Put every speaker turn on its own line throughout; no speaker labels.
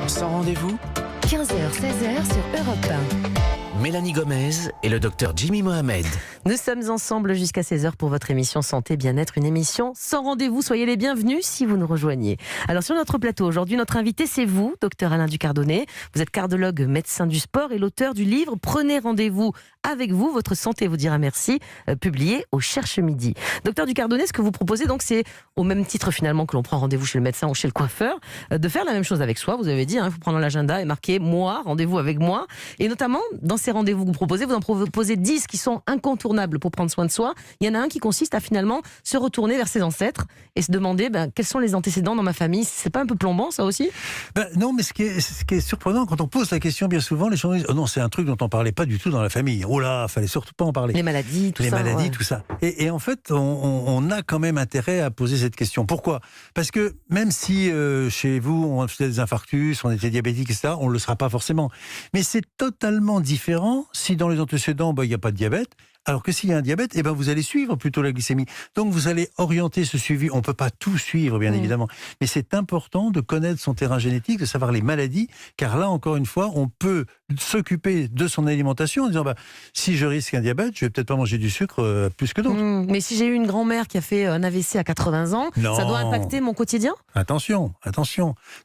Sans rendez-vous,
15h-16h sur Europe 1.
Mélanie Gomez et le docteur Jimmy Mohamed.
Nous sommes ensemble jusqu'à 16h pour votre émission Santé Bien-être, une émission sans rendez-vous. Soyez les bienvenus si vous nous rejoignez. Alors sur notre plateau aujourd'hui, notre invité c'est vous, docteur Alain Ducardonnet. Vous êtes cardiologue, médecin du sport et l'auteur du livre Prenez rendez-vous avec vous, votre santé vous dira merci, publié au Cherche Midi. Docteur Ducardonnet, ce que vous proposez donc c'est au même titre finalement que l'on prend rendez-vous chez le médecin ou chez le coiffeur, de faire la même chose avec soi. Vous avez dit, il faut prendre l'agenda et marquer moi, rendez-vous avec moi. Et notamment dans ces rendez-vous que vous proposez, vous en proposez 10 qui sont incontournables pour prendre soin de soi. Il y en a un qui consiste à finalement se retourner vers ses ancêtres et se demander quels sont les antécédents dans ma famille. C'est pas un peu plombant ça aussi ?
Non, mais ce qui est surprenant, quand on pose la question, bien souvent, les gens disent oh non, c'est un truc dont on parlait pas du tout dans la famille. Oh là, fallait surtout pas en parler.
Les maladies, tout ça.
Et en fait, on a quand même intérêt à poser cette question. Pourquoi ? Parce que même si chez vous, on faisait des infarctus, on était diabétique, etc., on ne le sera pas forcément. Mais c'est totalement différent si dans les antécédents, il n'y a pas de diabète. Alors que s'il y a un diabète, vous allez suivre plutôt la glycémie. Donc vous allez orienter ce suivi. On ne peut pas tout suivre, bien évidemment. Mais c'est important de connaître son terrain génétique, de savoir les maladies, car là, encore une fois, on peut s'occuper de son alimentation en disant si je risque un diabète, je vais peut-être pas manger du sucre plus que d'autres.
Mais si j'ai eu une grand-mère qui a fait un AVC à 80 ans, ça doit impacter mon quotidien ?
Attention.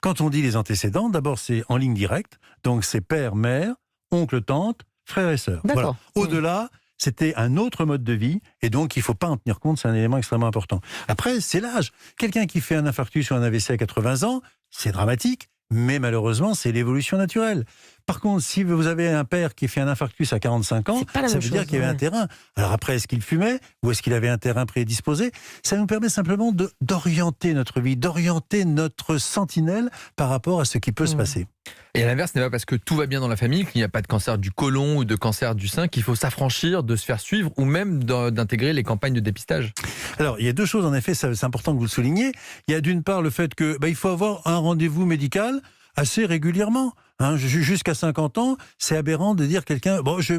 Quand on dit les antécédents, d'abord c'est en ligne directe. Donc c'est père, mère, oncle, tante, frère et sœur.
D'accord.
Voilà. Au-delà, c'était un autre mode de vie, et donc il ne faut pas en tenir compte, c'est un élément extrêmement important. Après, c'est l'âge. Quelqu'un qui fait un infarctus ou un AVC à 80 ans, c'est dramatique, mais malheureusement, c'est l'évolution naturelle. Par contre, si vous avez un père qui fait un infarctus à 45 ans, ça veut dire qu'il y avait un terrain. Alors après, est-ce qu'il fumait ou est-ce qu'il avait un terrain prédisposé ? Ça nous permet simplement d'orienter notre vie, d'orienter notre sentinelle par rapport à ce qui peut se passer.
Et à l'inverse, ce n'est pas parce que tout va bien dans la famille, qu'il n'y a pas de cancer du côlon ou de cancer du sein, qu'il faut s'affranchir de se faire suivre ou même d'intégrer les campagnes de dépistage.
Alors, il y a deux choses, en effet, c'est important que vous le souligniez. Il y a d'une part le fait que il faut avoir un rendez-vous médical assez régulièrement. Jusqu'à 50 ans, c'est aberrant de dire quelqu'un je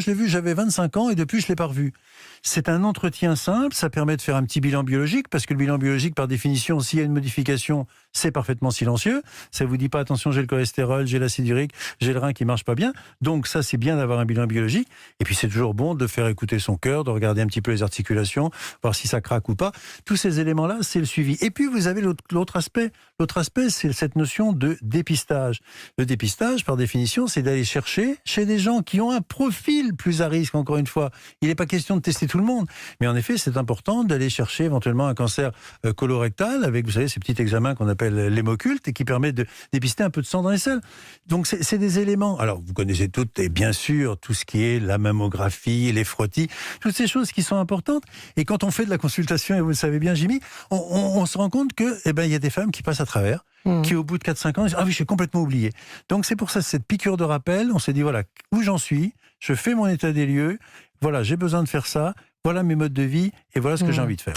l'ai vu, j'avais 25 ans et depuis je l'ai pas revu. C'est un entretien simple, ça permet de faire un petit bilan biologique, parce que le bilan biologique, par définition, s'il y a une modification, c'est parfaitement silencieux. Ça vous dit pas attention, j'ai le cholestérol, j'ai l'acide urique, j'ai le rein qui marche pas bien. Donc ça, c'est bien d'avoir un bilan biologique. Et puis c'est toujours bon de faire écouter son cœur, de regarder un petit peu les articulations, voir si ça craque ou pas. Tous ces éléments-là, c'est le suivi. Et puis vous avez l'autre aspect. L'autre aspect, c'est cette notion de dépistage. Le dépistage, par définition, c'est d'aller chercher chez des gens qui ont un profil plus à risque, encore une fois. Il n'est pas question de tester tout le monde. Mais en effet, c'est important d'aller chercher éventuellement un cancer colorectal avec, vous savez, ces petits examens qu'on appelle l'hémocculte et qui permettent de dépister un peu de sang dans les selles. Donc, c'est des éléments. Alors, vous connaissez toutes, et bien sûr, tout ce qui est la mammographie, les frottis, toutes ces choses qui sont importantes. Et quand on fait de la consultation, et vous le savez bien, Jimmy, on se rend compte que, il y a des femmes qui passent à travers, qui au bout de 4-5 ans disent « Ah oui, j'ai complètement oublié ». Donc c'est pour ça, cette piqûre de rappel, on s'est dit voilà, où j'en suis, je fais mon état des lieux, voilà, j'ai besoin de faire ça, voilà mes modes de vie et voilà ce que j'ai envie de faire.